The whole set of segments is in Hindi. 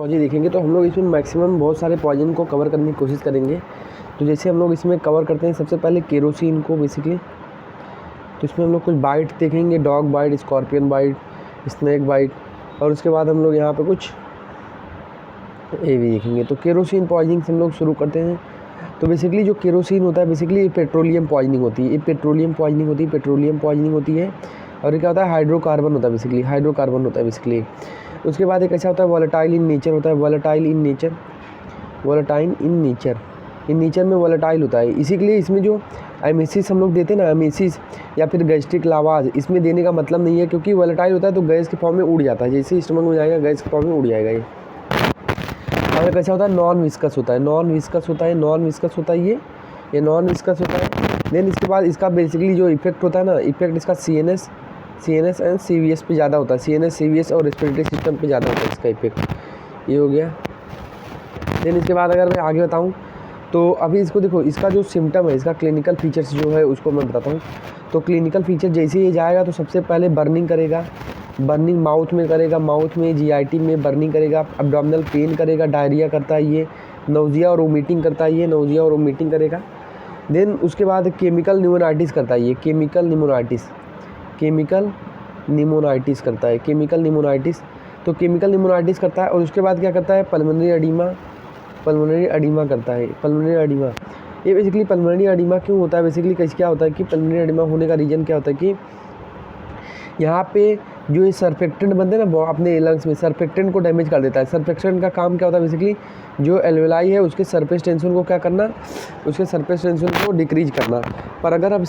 पॉइजन देखेंगे तो हम लोग इसमें मैक्सिमम बहुत सारे पॉइजन को कवर करने की कोशिश करेंगे। तो जैसे हम लोग इसमें कवर करते हैं सबसे पहले केरोसिन को बेसिकली, तो इसमें हम लोग कुछ बाइट देखेंगे, dog bite, scorpion bite, snake bite, और उसके बाद हम लोग यहाँ पे कुछ ये भी देखेंगे। तो केरोसिन पॉइजनिंग से हम लोग शुरू करते हैं। तो बेसिकली जो केरोसिन होता है बेसिकली ये पेट्रोलियम पॉइजनिंग होती है, ये पेट्रोलियम पॉइजनिंग होती है, पेट्रोलियम पॉइजनिंग होती है। और ये क्या होता है, हाइड्रोकार्बन होता है बेसिकली, हाइड्रोकार्बन होता है बेसिकली। उसके बाद एक ऐसा होता है वॉलेटाइल इन नेचर होता है, volatile in nature, volatile in nature, in nature में वॉलेटाइल होता है। इसी के लिए इसमें जो एमिसिस हम लोग देते हैं ना, एमिसिस या फिर गैस्ट्रिक लावाज, इसमें देने का मतलब नहीं है, क्योंकि वॉलेटाइल होता है तो गैस के फॉर्म में उड़ जाता है, जैसे स्टमक में जाएगा गैस के फॉर्म में उड़ जाएगा ये। और कैसा होता है, नॉन विस्कस होता है, नॉन विस्कस होता है, नॉन विस्कस होता है ये नॉन विस्कस होता है। देन इसके बाद इसका बेसिकली जो इफेक्ट होता है ना, इफेक्ट इसका CNS एंड CVS पे ज़्यादा होता है, CNS CVS और रेस्पिरेटरी सिस्टम पे ज़्यादा होता है इसका इफेक्ट, ये हो गया। देन इसके बाद अगर मैं आगे बताऊँ तो अभी इसको देखो, इसका जो सिम्टम है, इसका क्लिनिकल फीचर्स जो है उसको मैं बताता हूँ। तो क्लिनिकल फीचर जैसे ये जाएगा तो सबसे पहले बर्निंग करेगा, बर्निंग माउथ में करेगा, माउथ में GIT में बर्निंग करेगा, एब्डोमिनल पेन करेगा, डायरिया करता है ये, नौजिया और वोमिटिंग करता है ये, नौजिया और वोमिटिंग करेगा। देन उसके बाद केमिकल निमोनाइटिस करता है ये, केमिकल निमोनाइटिस करता है, केमिकल निमोनाइटिस। तो केमिकल निमोनाइटिस करता है। और उसके बाद क्या करता है, पल्मोनरी एडिमा करता है, पल्मोनरी एडिमा। ये बेसिकली पल्मोनरी एडिमा क्यों होता है, बेसिकली कैसे क्या होता है कि पल्मोनरी एडिमा होने का रीज़न क्या होता है कि यहाँ पे जो ये सरफेक्टेंट बनते हैं ना अपने लंग्स में, सरफेक्टेंट को डैमेज कर देता है। सरफेक्टेंट का काम क्या होता है, बेसिकली जो एल्वेलाई है उसके सरफेस टेंशन को क्या करना, उसके सरफेस टेंशन को डिक्रीज करना। पर अगर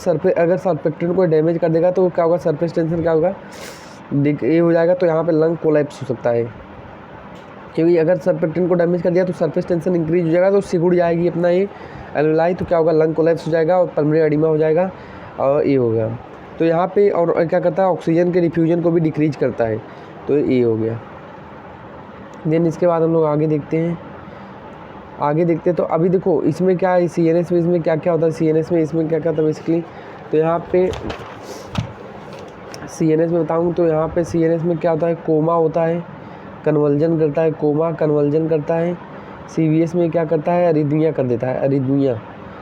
सरफेक्टेंट को डैमेज कर देगा तो क्या होगा, सरफेस टेंशन क्या होगा, ये हो जाएगा। तो यहाँ पे लंग कोलैप्स हो सकता है, क्योंकि अगर सरफेक्टेंट को डैमेज कर दिया तो सरफेस टेंशन इंक्रीज हो जाएगा, तो सिकुड़ जाएगी अपना ये एल्वेलाई, तो क्या होगा, लंग कोलैप्स हो जाएगा और पल्मोनरी एडिमा हो जाएगा, और ये होगा। तो यहाँ पे और क्या करता है, ऑक्सीजन के डिफ्यूजन को भी डिक्रीज करता है, तो ये हो गया। देन इसके बाद हम लोग आगे देखते हैं, तो अभी देखो इसमें क्या है, CNS में इसमें क्या क्या होता है, CNS में इसमें क्या क्या होता है बेसिकली। तो यहाँ पे CNS में बताऊँ तो यहाँ पे CNS में क्या होता है, कोमा होता है, कन्वर्जन करता है, कोमा कन्वर्जन करता है। CVS में क्या करता है, अरिथमिया कर देता है,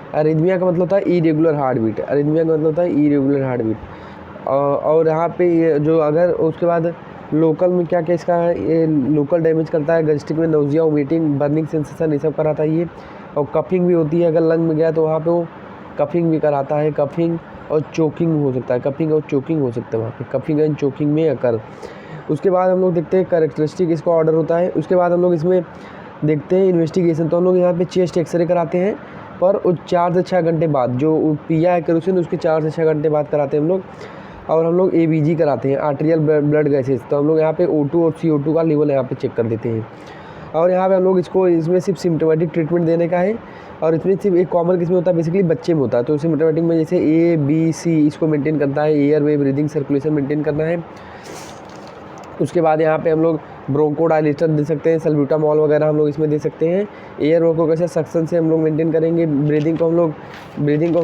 अरिथमिया का मतलब होता है इरेगुलर हार्ट बीट, अरिथमिया का मतलब होता है इरेगुलर हार्ट बीट। और यहाँ पे ये जो अगर उसके बाद लोकल में क्या क्या इसका है, ये लोकल डैमेज करता है, गैस्ट्रिक में नौजिया, वोमिटिंग, बर्निंग सेंसेशन ये सब कराता है ये। और कफिंग भी होती है, अगर लंग में गया तो वहाँ पे वो कफिंग भी कराता है, कफिंग और चोकिंग हो सकता है, कफिंग और चोकिंग हो सकता है वहाँ पे, कफिंग एंड चोकिंग में अकर। उसके बाद हम लोग देखते हैं कैरेक्टरिस्टिक इसका ऑर्डर होता है। उसके बाद हम लोग इसमें देखते हैं इन्वेस्टिगेशन। तो हम लोग यहाँ पे चेस्ट एक्सरे कराते हैं, पर 4 से 6 घंटे बाद, जो पिया है केरोसिन उसके 4 से 6 घंटे बाद कराते हैं हम लोग। और हम लोग ABG कराते हैं, आर्टेरियल ब्लड गैसेज। तो हम लोग यहाँ पे O2 और CO2 का लेवल यहाँ पे चेक कर देते हैं। और यहाँ पे हम लोग इसमें सिर्फ सिम्टोमेटिक ट्रीटमेंट देने का है। और इसमें सिर्फ एक कॉमन किसमें होता है, बेसिकली बच्चे में होता है। तो सिम्टोमेटिक में जैसे A-B-C इसको मेंटेन करता है, एयर वे ब्रीदिंग सर्कुलेशन मेंटेन करना है। उसके बाद यहाँ पे हम लोग ब्रोंकोडायलेटर दे सकते हैं, सल्ब्यूटामॉल वगैरह हम लोग इसमें दे सकते हैं। एयर वो को कैसे सक्शन से हम लोग मेंटेन करेंगे, ब्रीदिंग को हम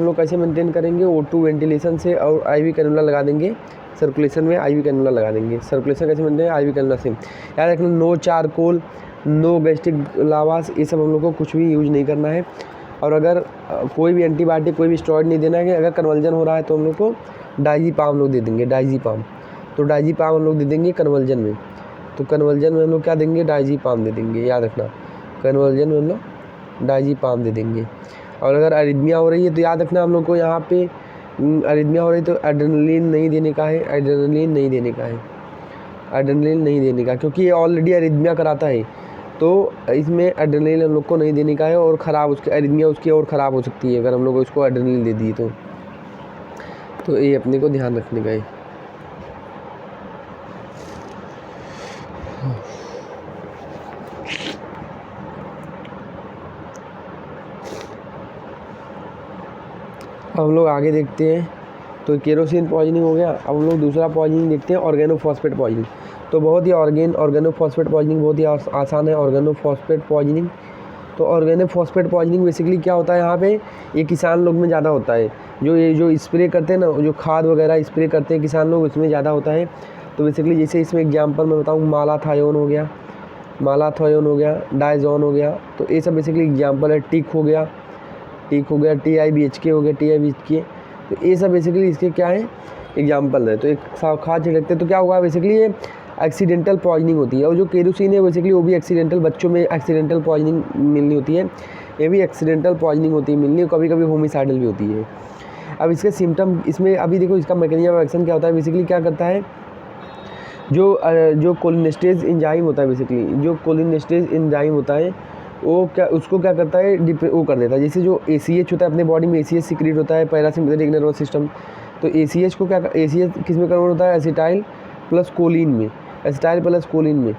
लोग कैसे मेंटेन करेंगे, O2 वेंटिलेशन से, और IV कैनुला लगा देंगे, सर्कुलेशन में IV कैनुला लगा देंगे। सर्कुलेशन कैसे मेंटेन, IV कैनुला से। याद रखना, नो चारकोल, नो गैस्ट्रिक लावास, ये सब हम लोग को कुछ भी यूज नहीं करना है। और अगर कोई भी एंटीबायोटिक, कोई भी स्टेरॉइड नहीं देना है। अगर कन्वर्जन हो रहा है तो हम लोग को डाइजीपाम लोग दे देंगे, डाइजीपाम। तो डाइजीपाम हम लोग दे देंगे कन्वर्जन में। तो कन्वर्जन में हम लोग क्या देंगे, डाइजीपाम दे देंगे, याद रखना, कन्वर्जन में हम लोग डाइजीपाम दे देंगे। और अगर अरिथमिया हो रही है तो याद रखना हम लोग को यहाँ पे अरिथमिया हो रही है तो एड्रेनलिन नहीं देने का है, एड्रेनलिन नहीं देने का, क्योंकि ये ऑलरेडी अरिथमिया कराता है। तो इसमें एड्रेनलिन हम लोग को नहीं देने का है, और ख़राब उसकी अरिथमिया उसकी और ख़राब हो सकती है अगर हम लोग इसको एड्रेनलिन दे दिए तो ये अपने को ध्यान रखने का है। अब हम लोग आगे देखते हैं। तो केरोसिन पॉइजनिंग हो गया। अब हम लोग दूसरा पॉइजनिंग देखते हैं, ऑर्गेनोफॉस्फेट पॉइजनिंग। तो बहुत ही ऑर्गेनोफॉस्फेट पॉइजनिंग बहुत ही आसान है, ऑर्गेनोफॉस्फेट पॉइजनिंग। तो ऑर्गेनोफॉस्फेट पॉइजनिंग बेसिकली क्या होता है, यहाँ पे ये किसान लोग में ज़्यादा होता है। जो स्प्रे करते हैं ना, जो खाद वगैरह स्प्रे करते हैं किसान लोग, उसमें ज़्यादा होता है। तो बेसिकली जैसे इसमें एग्जांपल मैं बताऊँ, मालाथायोन हो गया, मालाथोन हो गया, डायजोन हो गया। तो ये सब बेसिकली एग्जाम्पल है। टिक हो गया, TIBHK हो गया, TIBHK। तो ये सब बेसिकली इसके क्या है, एग्जाम्पल है। तो एक खास चीज रखते हैं। तो क्या हुआ बेसिकली, ये एक्सीडेंटल पॉइजनिंग होती है। और जो केरोसिन है बेसिकली वो भी एक्सीडेंटल, बच्चों में एक्सीडेंटल पॉइजनिंग मिलनी होती है, ये भी एक्सीडेंटल पॉइजनिंग होती है मिलनी, कभी कभी होमिसाइडल भी होती है। अब इसके सिम्टम इसमें अभी देखो, इसका मैकेनिज्म ऑफ एक्शन क्या होता है। बेसिकली क्या करता है, जो कोलिनेस्टेज एंजाइम होता है, बेसिकली जो कोलिनेस्टेज एंजाइम होता है वो उसको क्या करता है, वो कर देता है। जैसे जो ACH होता है अपने बॉडी में, ACH सीक्रेट होता है पैरासिम्पैथेटिक नर्वस सिस्टम। तो ACH को ACH किस में कन्वर्ट होता है, एसिटाइल प्लस कोलिन में, एसिटाइल प्लस कोलिन में।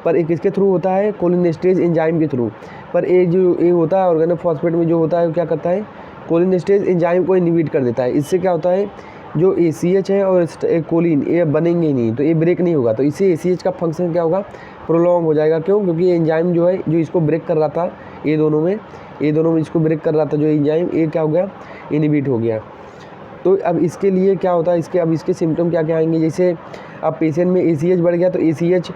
पर एक किसके थ्रू होता है, कोलिनेस्टेज एंजाइम के थ्रू। पर ये होता है ऑर्गेनोफॉस्फेट में जो होता है वो क्या करता है, कोलिनेस्टेज एंजाइम को इनहिबिट कर देता है। इससे क्या होता है, जो ACH है और कोलिन ये बनेंगे नहीं, तो ये ब्रेक नहीं होगा। तो इससे ACH का फंक्शन क्या होगा, प्रोलॉन्ग हो जाएगा। क्यों, क्योंकि ये एंजाइम जो है जो इसको ब्रेक कर रहा था, ये दोनों में इसको ब्रेक कर रहा था जो एंजाइम, ये क्या हो गया, इनहिबिट हो गया। तो अब इसके लिए क्या होता है, इसके सिम्टम क्या क्या आएंगे। जैसे अब पेशेंट में ACH बढ़ गया तो ACH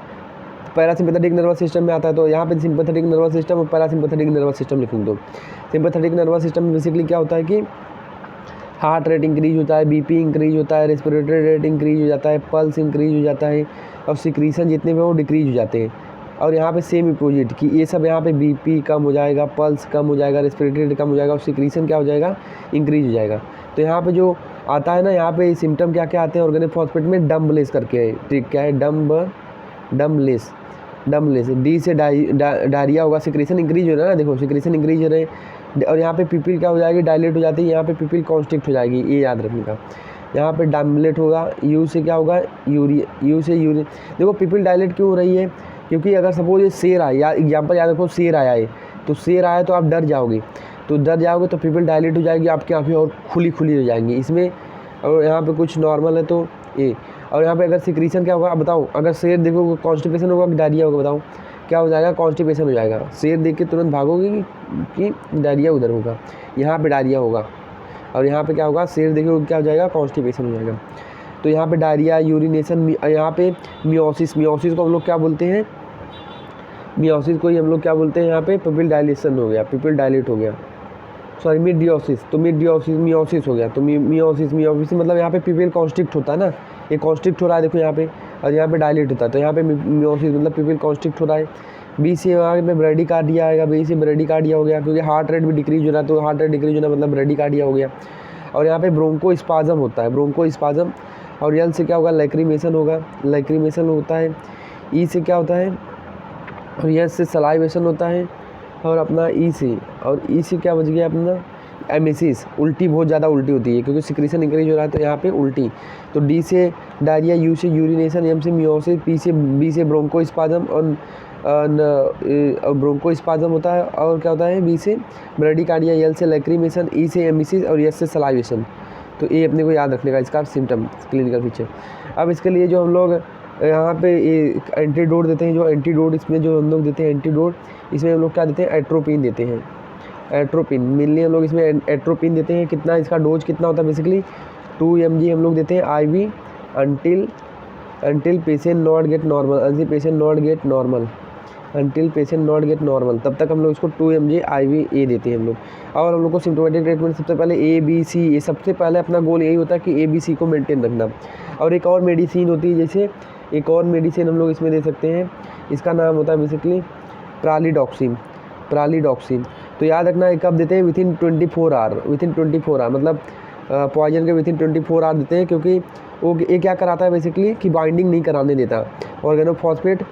पैरासिम्पैथेटिक नर्वस सिस्टम में आता है। तो यहाँ पे सिंपैथेटिक नर्वस सिस्टम और पैरासिम्पैथेटिक नर्वस सिस्टम लिखूँ। तो सिंपैथेटिक नर्वस सिस्टम में बेसिकली क्या होता है कि हार्ट रेट इंक्रीज होता है, BP इंक्रीज होता है, रेस्पिरेटरी रेट इंक्रीज हो जाता है, पल्स इंक्रीज हो जाता है, और सिक्रीशन जितने भी वो डिक्रीज हो जाते हैं। और यहाँ पे सेम अपोजिट कि ये सब यहाँ पे BP कम हो जाएगा, पल्स कम हो जाएगा, रेस्पिरेटरी रेट कम हो जाएगा, और सिक्रीशन क्या हो जाएगा, इंक्रीज हो जाएगा। तो यहाँ पे जो आता है ना, यहाँ पे सिम्टम क्या क्या आते हैं ऑर्गेनोफॉस्फेट में, डम्बलेस करके है, ट्रिक क्या है, डम्बलेस। D से डायरिया होगा, सिक्रीशन इंक्रीज हो रहा है ना, देखो सिक्रीशन इंक्रीज हो रहे हैं। और यहाँ पे पिपिल क्या हो जाएगी, डायलेट हो जाती है, यहाँ पे पिपिल कॉन्स्ट्रिक्ट हो जाएगी, ये याद रखने का। यहाँ पे डायलेट होगा, U से क्या होगा, यू से यूरिन। देखो पिपिल डायलेट क्यों हो रही है, क्योंकि अगर सपोज ये शेर आए, या एग्जाम्पल याद रखो, शेर आया है, तो शेर आया तो आप डर जाओगे, तो पिपिल डायलेट हो जाएगी, आपकी आँखें और खुली हो जाएंगी इसमें। और यहाँ पे कुछ नॉर्मल है तो ये। और यहाँ पे अगर सिक्रीशन क्या होगा, बताओ, अगर शेर देखो कॉन्स्टिपेशन होगा कि डायरिया होगा, बताओ क्या हो जाएगा, कॉन्स्टिपेशन हो जाएगा। शेर देख के तुरंत भागोगे कि डायरिया उधर होगा, यहाँ पे डायरिया होगा। और यहाँ पे क्या होगा, शेर देखोगे क्या हो जाएगा, कॉन्स्टिपेशन हो जाएगा। तो यहाँ पे डायरिया, यूरिनेशन, यहाँ पे मियोसिस को हम लोग क्या बोलते हैं, मियोसिस को ही हम लोग क्या बोलते हैं, यहाँ पे पिपिल डायलेशन हो गया, पिपिल डायलेट हो गया, सॉरी मिडियोसिस। तो मियोसिस हो गया। तो मियोसिस मतलब यहाँ पे पिपिल कॉन्स्ट्रिक्ट होता है ना, ये कॉन्स्ट्रिक्ट हो रहा है देखो यहाँ पे, और यहाँ पे डायलेट होता है। तो यहाँ पे मियोसिस मतलब पिपिल कॉन्स्ट्रिक्ट हो रहा है। B से यहाँ पे ब्रेडिकार्डिया आएगा, B से ब्रेडिकार्डिया हो गया, क्योंकि हार्ट रेट भी डिक्रीज हो रहा है, तो हार्ट रेट डिक्रीज होना मतलब ब्रेडिकार्डिया हो गया। और यहाँ पे ब्रोंकोस्पाज्म होता है, ब्रोंकोस्पाज्म। और L से क्या होगा, लैक्रिमेशन होगा, लैक्रिमेशन होता है। E से क्या होता है, और S से सलाइवेशन होता है। और अपना E से क्या बच गया अपना, एमेसिस, उल्टी, बहुत ज़्यादा उल्टी होती है क्योंकि सिक्रीशन इंक्रीज हो रहा है, तो यहाँ पे उल्टी। तो D से डायरिया, U से यूरिनेशन, M से मियोसिस, B से ब्रोंकोस्पाज्म, और ब्रोंकोस्पाज्म होता है। और क्या होता है, B से ब्रेडिकार्डिया, L से लैक्रिमेशन, E से एमेसिस, और S से सलाइवेशन। तो ये अपने को याद रखने का इसका सिम्टम, क्लिनिकल फीचर। अब इसके लिए जो हम लोग यहाँ पे ये एंटीडोट देते हैं, जो एंटीडोट इसमें जो हम लोग देते हैं एंटीडोट, इसमें हम लोग क्या देते हैं, एट्रोपिन देते हैं। एट्रोपिन मेनली हम लोग इसमें एट्रोपिन देते हैं। कितना, इसका डोज कितना होता है, बेसिकली 2 mg हम लोग देते हैं IV until patient not get normal, until patient not get normal, तब तक हम लोग इसको 2 mg IV A देते हैं हम लोग। और हम लोग को सिम्टोमेटिक ट्रीटमेंट सबसे पहले ABC, ये सबसे पहले अपना गोल यही होता है कि ABC को मेंटेन रखना। और एक और मेडिसिन होती है, जैसे एक और मेडिसिन हम लोग इसमें दे सकते हैं, इसका नाम होता है बेसिकली प्रालीडॉक्सिन। तो याद रखना कब देते हैं, विथिन 24 आवर, मतलब पॉइजन के विथिन 24 आवर देते हैं, क्योंकि वो ये क्या कराता है बेसिकली कि बाइंडिंग नहीं कराने देता, ऑर्गेनोफॉस्फेट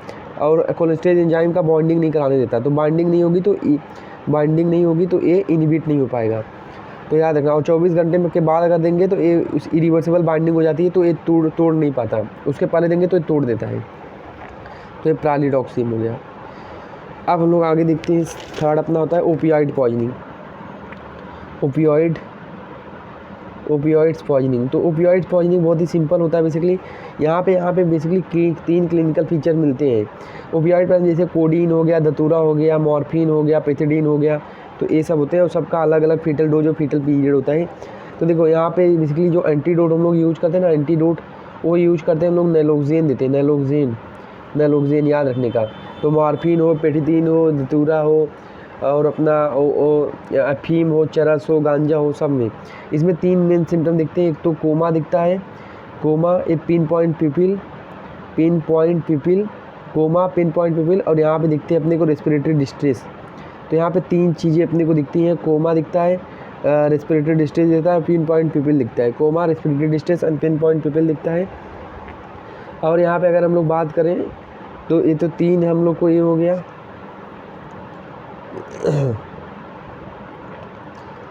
और कोलेस्ट्रेज एंजाइम का बाइंडिंग नहीं कराने देता। तो बाइंडिंग नहीं होगी तो ये इनहिबिट नहीं हो पाएगा, तो याद रखना। और 24 घंटे के बाद अगर देंगे तो ये इरिवर्सिबल बाइंडिंग हो जाती है, तो ये तोड़ नहीं पाता, उसके पहले देंगे तो ये तोड़ देता है। तो ये प्रालीडॉक्सिन हो गया। अब हम लोग आगे देखते हैं, थर्ड अपना होता है ओपियाइड पॉइजनिंग, ओपियाइड्स पॉइजनिंग। तो ओपियाइड्स पॉइजनिंग बहुत ही सिंपल होता है बेसिकली। यहाँ पे बेसिकली 3 क्लिनिकल फीचर मिलते हैं ओपियाइड पर, जैसे कोडीन हो गया, धतूरा हो गया, मॉर्फिन हो गया, पेथिडीन हो गया, तो ये सब होते हैं। और सबका अलग अलग फीटल डोज और फीटल पीरियड होता है। तो देखो यहाँ पे बेसिकली जो एंटीडोट हम लोग यूज करते हैं ना, एंटीडोट वो यूज करते हैं हम लोग, नैलोक्सेन देते हैं, नैलोक्सेन याद रखने का। तो मॉर्फिन हो, पेटिथीन हो, धतूरा हो और अपना अफीम हो, चरस हो, गांजा हो, सब में इसमें 3 मेन सिम्टम दिखते हैं। एक तो कोमा दिखता है, कोमा, एक pin point pupil, coma, pin point pupil, और यहाँ पे दिखते हैं अपने को रेस्पिरेटरी डिस्ट्रेस। तो यहाँ पे 3 चीज़ें अपने को दिखती हैं, कोमा दिखता है, रेस्पिरेटरी डिस्ट्रेस दिखता है, पिन पॉइंट पिपिल दिखता है। Coma, respiratory distress and pin point pupil दिखता है। और यहाँ पे अगर हम लोग बात करें तो ये तो 3 हम लोग को ये हो गया।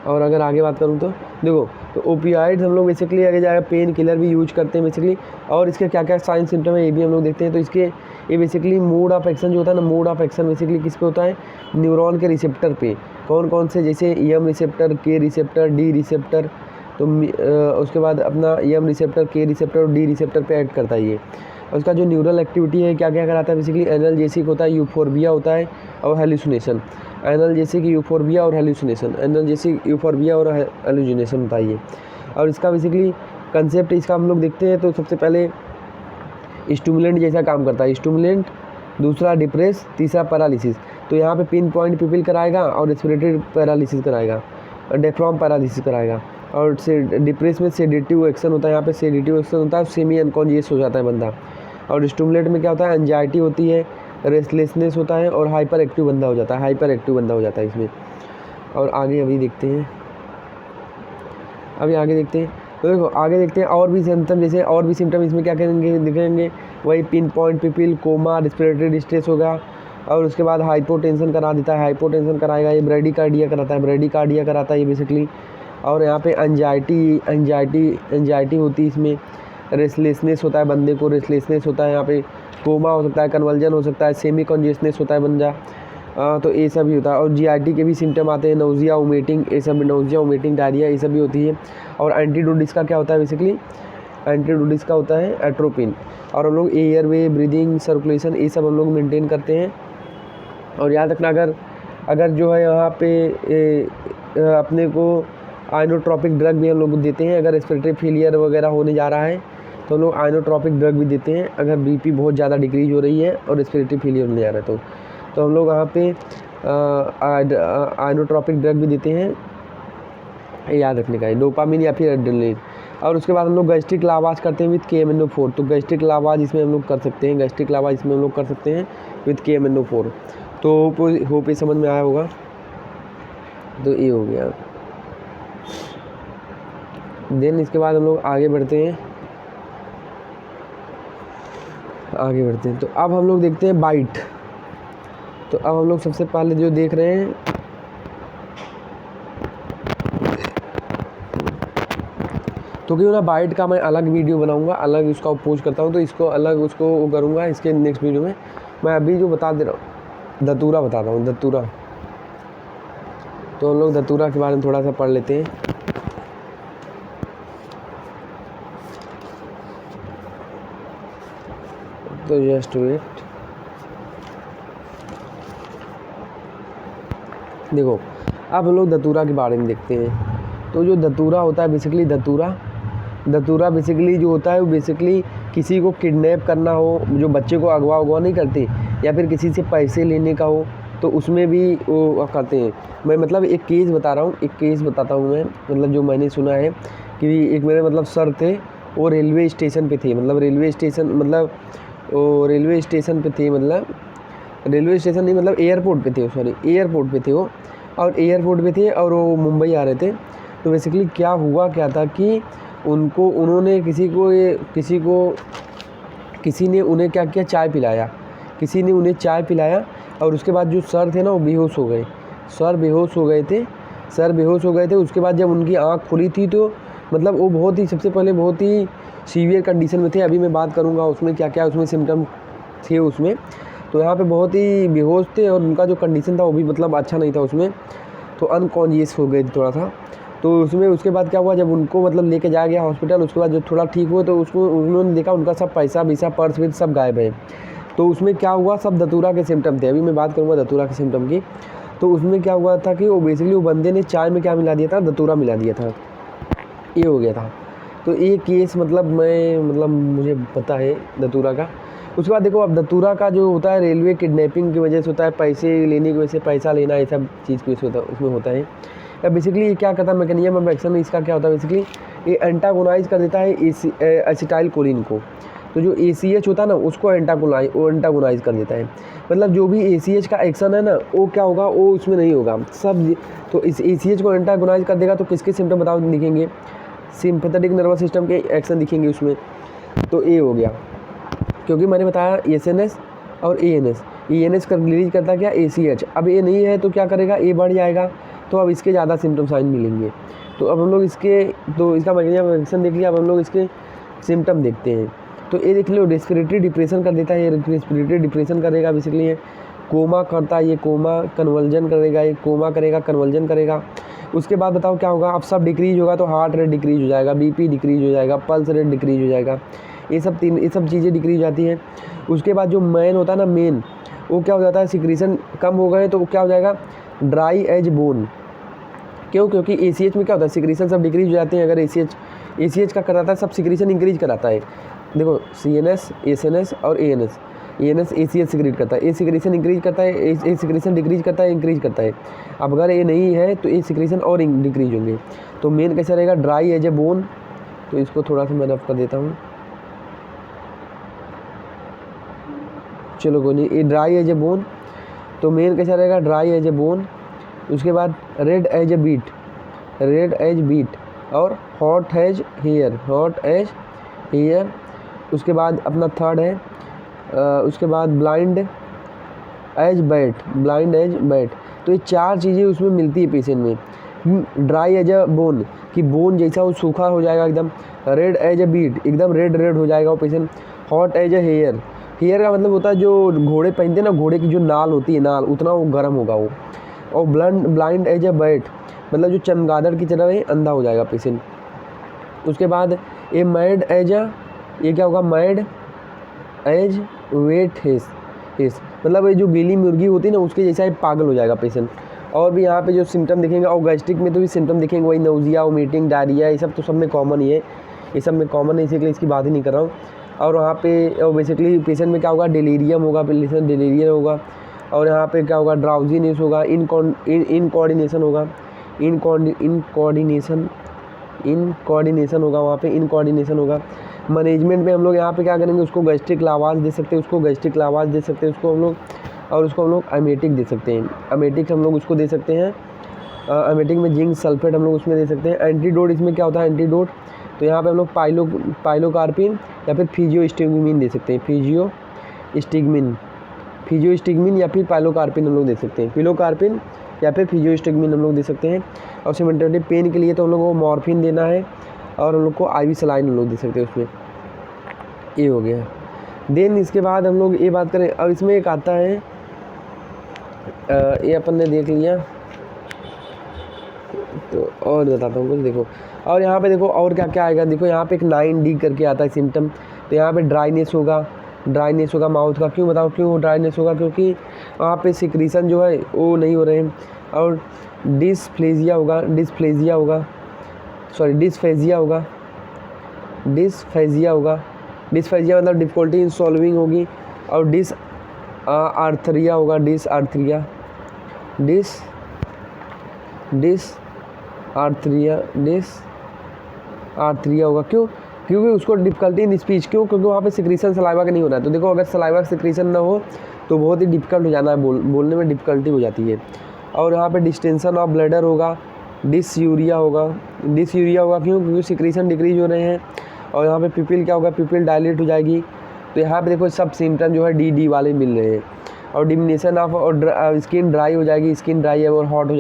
और अगर आगे बात करूँ तो देखो, तो ओपियाइड्स हम लोग बेसिकली आगे जाएगा पेन किलर भी यूज करते हैं बेसिकली। और इसके क्या क्या साइन सिम्टम है ये भी हम लोग देखते हैं। तो इसके ये बेसिकली मोड ऑफ एक्शन जो होता है ना, मोड ऑफ एक्शन बेसिकली किस पे होता है, न्यूरॉन के रिसेप्टर पे। कौन कौन से, जैसे एम रिसेप्टर, के रिसेप्टर, डी रिसेप्टर, तो उसके बाद अपना एम रिसेप्टर, के रिसेप्टर और डी रिसेप्टर पे एक्ट करता है ये। उसका जो न्यूरल एक्टिविटी है क्या क्या कराता है बेसिकली, एनाल्जेसिक होता है, यूफोर्बिया होता है और हेलुसिनेशन। एनाल्जेसिक, यूफोर्बिया और हेलुसिनेशन, एनाल्जेसिक, यूफोर्बिया और हेलुसिनेशन होता है ये। और इसका बेसिकली कंसेप्ट इसका हम लोग देखते हैं तो सबसे पहले स्टिमुलेंट जैसा काम करता है, स्टिमुलेंट, दूसरा डिप्रेस, तीसरा पैरालिसिस। तो यहाँ पे पिन पॉइंट पिपिल कराएगा और रेस्पिरेटरी पैरालिसिस कराएगा, डेफ्रॉम पैरालिसिस कराएगा। और से डिप्रेस में सेडेटिव एक्शन होता है, यहाँ पे सेडेटिव एक्शन होता है, सेमी अनकॉन्शियस हो जाता है बंदा। और स्टिमुलेंट में क्या होता है, एंजाइटी होती है, रेस्टलेसनेस होता है और हाइपर एक्टिव बंदा हो जाता है, हाइपर एक्टिव बंदा हो जाता है इसमें। और आगे अभी देखते हैं, आगे देखते हैं। तो देखो आगे देखते हैं और भी सिम्टम, जैसे और भी सिम्टम इसमें क्या करेंगे दिखेंगे, वही pin point pupil, coma, respiratory distress होगा। और उसके बाद हाइपोटेंशन करा देता है, हाइपोटेंशन कराएगा ये, ब्रेडिकार्डिया कराता है, ब्रेडिकार्डिया कराता है ये बेसिकली। और यहाँ पे एंजाइटी होती है इसमें, रेस्टलेसनेस होता है बंदे को, रेस्टलेसनेस होता है यहाँ पे, कोमा हो सकता है, कन्वर्जन हो सकता है, सेमी कॉन्शियसनेस होता है बंदा। तो ये सब भी होता है। और जीआईटी के भी सिम्टम आते हैं, नोजिया, वोमिटिंग, ये सब, नोजिया, वोमिटिंग, डायरिया, ये सब भी होती है। और एंटीडोडिस का क्या होता है बेसिकली, एंटीडोडिस का होता है एट्रोपिन। और हम लोग एयर वे, ब्रीदिंग, सर्कुलेशन, ये सब हम लोग मेंटेन करते हैं। और याद रखना अगर जो है यहाँ पे अपने को आइनोट्रॉपिक ड्रग भी हम लोग देते हैं। अगर रेस्पिरेटरी फेलियर वगैरह होने जा रहा है तो हम लोग आइनोट्रॉपिक ड्रग भी देते हैं, अगर बीपी बहुत ज़्यादा डिक्रीज हो रही है और रेस्पिरेटरी फेलियर होने जा रहा है तो हम लोग वहाँ पे आइनोट्रॉपिक ड्रग भी देते हैं, याद रखने का है, डोपामिन या फिर एड्रेनलिन। और उसके बाद हम लोग गैस्ट्रिक लावाज करते हैं विद KMNO4। तो गैस्ट्रिक लावाज इसमें हम लोग कर सकते हैं, गैस्ट्रिक लावाज इसमें हम लोग कर सकते हैं विद KMNO4। तो होप ये समझ में आया होगा। तो ये हो गया। देन इसके बाद हम लोग आगे बढ़ते हैं। तो अब हम लोग देखते हैं बाइट। तो अब हम लोग सबसे पहले जो देख रहे हैं, तो क्यों ना बाइट का मैं अलग वीडियो बनाऊंगा, अलग उसका पोस्ट करता हूं, तो इसको अलग उसको वो करूंगा इसके नेक्स्ट वीडियो में। मैं अभी जो बता दे रहा हूँ, धतूरा बता रहा हूँ, धतूरा। तो हम लोग धतूरा के बारे में थोड़ा सा पढ़ लेते हैं। तो जस्ट वेट, देखो अब हम लोग धतूरा के बारे में देखते हैं। तो जो धतूरा होता है बेसिकली, धतूरा बेसिकली जो होता है वो बेसिकली किसी को किडनैप करना हो, जो बच्चे को अगवा नहीं करते, या फिर किसी से पैसे लेने का हो तो उसमें भी वो करते हैं। मैं मतलब एक केस बता रहा हूँ, एक केस बताता हूँ मैं, मतलब जो मैंने सुना है कि एक मेरे मतलब सर थे, वो रेलवे स्टेशन पे थे, मतलब रेलवे स्टेशन नहीं, मतलब एयरपोर्ट पे थे, एयरपोर्ट पे थे वो, और एयरपोर्ट पे थे और वो मुंबई आ रहे थे। तो बेसिकली क्या था कि उन्होंने किसी ने उन्हें क्या किया, चाय पिलाया, किसी ने उन्हें चाय पिलाया। और उसके बाद जो सर थे ना वो बेहोश हो गए, सर बेहोश हो गए थे। उसके बाद जब उनकी आँख खुली थी तो मतलब वो सबसे पहले बहुत ही सीवियर कंडीशन में थे। अभी मैं बात करूँगा उसमें क्या क्या उसमें सिम्टम थे उसमें। तो यहाँ पे बहुत ही बेहोश थे और उनका जो कंडीशन था वो भी मतलब अच्छा नहीं था उसमें, तो अनकॉन्शियस हो गए थे थोड़ा सा। तो उसमें उसके बाद क्या हुआ, जब उनको मतलब लेके जाया गया हॉस्पिटल, उसके बाद जब थोड़ा ठीक हुआ तो उन्होंने देखा उनका सब पैसा वैसा, पर्स वर्स सब गायब है। तो उसमें क्या हुआ, सब धतूरा के सिम्टम थे। अभी मैं बात करूँगा धतूरा के सिम्टम की। तो उसमें क्या हुआ था कि वो बेसिकली वो बंदे ने चाय में क्या मिला दिया था, धतूरा मिला दिया था, ये हो गया था। तो ये केस मतलब मुझे पता है धतूरा का। उसके बाद देखो अब धतूरा का जो होता है रेलवे किडनैपिंग की वजह से होता है, पैसे लेने की वजह से, पैसा लेना ये सब चीज़ की वजह से होता है, उसमें होता है। अब बेसिकली ये क्या करता है मैकेनिज्म ऑफ एक्शन, इसका क्या होता है बेसिकली ये एंटागोनाइज कर देता है एसिटाइल कोलिन को। तो जो ACH होता है ना उसको एंटागोनाइज कर देता है, मतलब जो भी ACH का एक्शन है ना वो क्या होगा, वो उसमें नहीं होगा सब। तो इस ACH को एंटागोनाइज कर देगा तो किसके सिम्टम बताओ दिखेंगे, सिंपैथेटिक नर्वस सिस्टम के एक्शन दिखेंगे उसमें। तो ए हो गया, क्योंकि मैंने बताया SNS और ENS कर रिलीज करता क्या ACH। अब ए नहीं है तो क्या करेगा, ए बढ़ जाएगा, तो अब इसके ज़्यादा सिम्टम साइन मिलेंगे। तो अब हम लोग इसका मैकेनिज्म ऑफ एक्शन देख लिया, अब हम लोग इसके सिम्टम देखते हैं। तो ये देख लो रेस्पिरेटरी डिप्रेशन कर देता है, ये रेस्पिरेटरी डिप्रेशन करेगा बेसिकली, ये कोमा करता है, ये कोमा कन्वर्जन करेगा, ये कोमा करेगा कन्वर्जन करेगा। उसके बाद बताओ क्या होगा, अब सब डिक्रीज होगा तो हार्ट रेट डिक्रीज हो जाएगा, BP डिक्रीज हो जाएगा, पल्स रेट डिक्रीज हो जाएगा, ये सब चीज़ें डिक्रीज हो जाती हैं। उसके बाद जो मेन होता है ना मेन, वो क्या हो जाता है, सिक्रीशन कम हो गए तो क्या हो जाएगा, ड्राई एज बोन। क्यों, क्योंकि ACH में क्या होता है सिक्रीशन सब डिक्रीज हो जाते हैं। अगर ACH का कराता है सब सिक्रीशन इंक्रीज कराता है। देखो CNS, SNS और ANS ACH सिक्रीट करता है, ए सिक्रीशन इंक्रीज करता है, ए सिक्रीशन डिक्रीज करता है, इंक्रीज करता है। अब अगर ये नहीं है तो ए सिक्रीशन और डिक्रीज होंगे। तो मेन कैसा रहेगा, ड्राई एज ए बोन। तो इसको थोड़ा सा मैं रफ कर देता हूँ, चलो कोई नहीं, ये ड्राई एज ए बोन। तो मेन कैसा रहेगा, ड्राई एज ए बोन। उसके बाद रेड एज ए बीट और हॉट एज हेयर। उसके बाद अपना थर्ड है उसके बाद ब्लाइंड एज बैट। तो ये 4 चीज़ें उसमें मिलती है पेशेंट में। ड्राई एज अ बोन कि बोन जैसा वो सूखा हो जाएगा एकदम। रेड एज अ बीट एकदम रेड हो जाएगा वो patient. Hot as a hare का मतलब होता है जो घोड़े पहनते हैं ना, घोड़े की जो नाल होती है, नाल उतना वो गर्म होगा वो। और ब्लाइंड एज अ बैट मतलब जो चमगादड़ की तरह अंधा हो जाएगा पेशेंट। उसके बाद ये मैड एज ये क्या होगा, मैड एज वेट हिस मतलब ये जो गीली मुर्गी होती है ना उसके जैसा पागल हो जाएगा पेशेंट। और भी यहाँ पे जो सिम्टम दिखेंगे, और गैस्ट्रिक में तो भी सिम्टम दिखेंगे वही, नौजिया, वोमिटिंग, डायरिया, ये सब तो सब में कॉमन ही है, ये सब में कॉमन है, इसीलिए इसकी बात ही नहीं कर रहा हूँ। और वहाँ पे बेसिकली पेशेंट में क्या होगा, डिलीरियम होगा, डिलीरियम होगा। और यहाँ पे क्या होगा, ड्राउजीनेस होगा, इनकोऑर्डिनेशन होगा, इनकोऑर्डिनेशन होगा, वहाँ पे इनकोऑर्डिनेशन होगा। मैनेजमेंट में हम लोग यहाँ पे क्या करेंगे, उसको गैस्ट्रिक लावाज दे सकते हैं, उसको हम लोग, और उसको हम लोग एमेटिक दे सकते हैं। एमेटिक हम लोग उसको दे सकते हैं, एमेटिक में जिंक सल्फेट हम लोग उसमें दे सकते हैं। एंटीडोट इसमें क्या होता है, एंटीडोट तो यहाँ पे हम लोग पाइलोकार्पिन या फिर फिजियोस्टिग्मिन दे सकते हैं, फिजियोस्टिग्मिन या फिर पाइलोकार्पिन हम लोग दे सकते हैं, पिलोकार्पिन या फिर फिजियोस्टिग्मिन हम लोग दे सकते हैं। और सिमेंटेटिव पेन के लिए तो हम लोग को मॉर्फिन देना है, और हम लोग को IV सलाइन हम लोग दे सकते हैं उसमें। ये हो गया। देन इसके बाद हम लोग ये बात करें, अब इसमें एक आता है, ये अपन ने देख लिया, तो और बताता हूँ कुछ। देखो और यहाँ पे देखो और क्या क्या आएगा, देखो यहाँ पे एक 9D करके आता है सिम्टम। तो यहाँ पे ड्राइनेस होगा माउथ का। क्यों बताओ क्यों ड्राइनेस होगा, क्योंकि वहाँ पे सिक्रीशन जो है वो नहीं हो रहे हैं। और डिस्फेजिया होगा, डिस्फेजिया मतलब डिफ़िकल्टी इन सॉल्विंग होगी। और डिसआर्थरिया होगा, डिसआर्थरिया होगा। क्यों, क्योंकि उसको डिफ़िकल्टी इन स्पीच। क्यों, क्योंकि वहाँ पे सिक्रीशन सलाइवा का नहीं हो रहा है। तो देखो अगर सलाइवा का सिक्रीशन ना हो तो बहुत ही डिफ़िकल्ट हो जाना है, बोलने में डिफ़िकल्टी हो जाती है। और यहाँ पे डिस्टेंशन ऑफ ब्लैडर होगा, डिसयूरिया होगा। क्यों, क्योंकि सिक्रीशन डिक्रीज हो रहे हैं। और यहाँ पे पिपिल क्या होगा, पिपिल डायलेट हो जाएगी। तो यहाँ पे देखो सब सिम्टम जो है डी वाले मिल रहे हैं। और डिमिनेशन ऑफ और स्किन ड्राई हो जाएगी, स्किन ड्राई और हॉट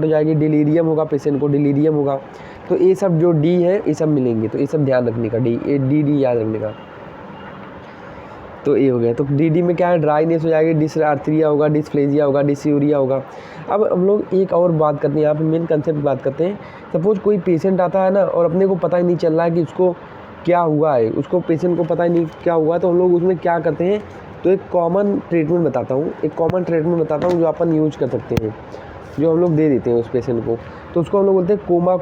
हो जाएगी, डिलीरियम होगा, पेशेंट को डिलीरियम होगा। तो ये सब जो डी है ये सब मिलेंगे, तो ये सब ध्यान रखने का, डी याद रखने का। तो ये हो गया। तो डी में क्या है, ड्राइनेस हो जाएगी, डिसआर्थरिया होगा, डिस्प्लेजिया होगा, डिसयूरिया होगा। अब हम लोग एक और बात करते हैं, यहाँ पे मेन कंसेप्ट बात करते हैं। सपोज कोई पेशेंट आता है ना और अपने को पता ही नहीं चल रहा है कि उसको क्या हुआ है, पेशेंट को पता ही नहीं क्या हुआ, तो हम लोग उसमें क्या करते हैं, तो एक कॉमन ट्रीटमेंट बताता हूँ जो अपन यूज कर सकते हैं, जो हम लोग दे देते हैं उस पेशेंट को। तो उसको हम लोग बोलते हैं कोमा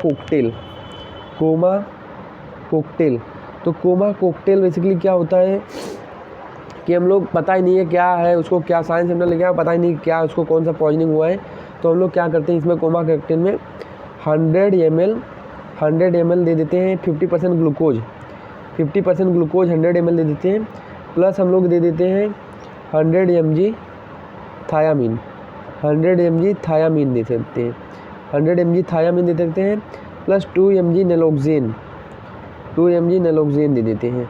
कोकटेल। तो कोमा कॉकटेल बेसिकली क्या होता है कि हम लोग पता ही नहीं है क्या है उसको, क्या साइंस हमने लिखा है, पता ही नहीं क्या उसको कौन सा पॉइजनिंग हुआ है। तो हम लोग क्या करते हैं इसमें कोमा कॉकटेल में 100 ml दे देते हैं 50% ग्लूकोज 100 ml दे देते हैं, प्लस हम लोग दे देते हैं 100 mg थायामीन 100 mg थायामीन दे सकते हैं 100 mg थायामीन दे सकते हैं, प्लस 2 mg नेलोक्सेन 2 mg नेलोक्सेन दे देते हैं।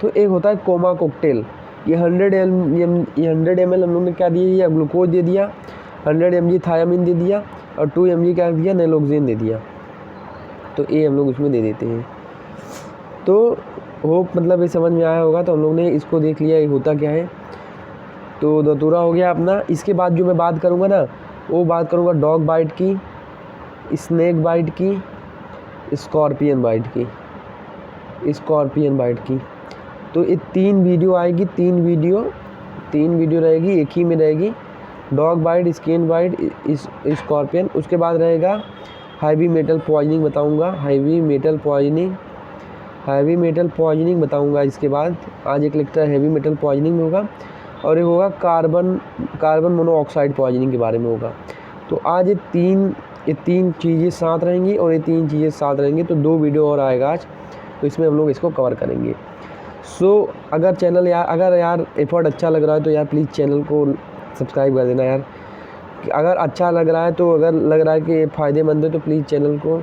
तो एक होता है कोमा कॉकटेल। ये 100 ml हम लोग ने क्या दिया, ग्लूकोज दे दिया, 100 mg थायामीन दे दिया और 2 mg क्या दिया, नेलोक्सेन दे दिया। तो ये हम लोग उसमें दे देते हैं। तो होप मतलब ये समझ में आया होगा। तो हम लोग ने इसको देख लिया ये होता क्या है। तो धतूरा हो गया अपना। इसके बाद जो मैं बात करूँगा ना, वो बात करूँगा डॉग बाइट की, स्नेक बाइट की, स्कॉर्पियन बाइट की। तो ये 3 वीडियो आएगी, 3 वीडियो रहेगी, एक ही में रहेगी, dog bite, skin bite, scorpion. उसके बाद रहेगा हैवी मेटल पॉइजनिंग बताऊंगा, हैवी मेटल पॉइजनिंग बताऊंगा। इसके बाद आज एक लेक्चर हैवी मेटल पॉइजनिंग में होगा और एक होगा कार्बन मोनोऑक्साइड पॉइजनिंग के बारे में होगा। तो आज ये तीन चीज़ें साथ रहेंगी और ये 3 चीज़ें साथ रहेंगी। तो 2 वीडियो और आएगा आज, तो इसमें हम लोग इसको कवर करेंगे। अगर यार एफर्ट अच्छा लग रहा है तो यार प्लीज़ चैनल को सब्सक्राइब कर देना यार। अगर अच्छा लग रहा है तो, अगर लग रहा है कि फ़ायदेमंद है तो प्लीज़ चैनल को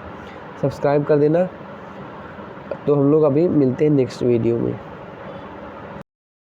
सब्सक्राइब कर देना। तो हम लोग अभी मिलते हैं नेक्स्ट वीडियो में।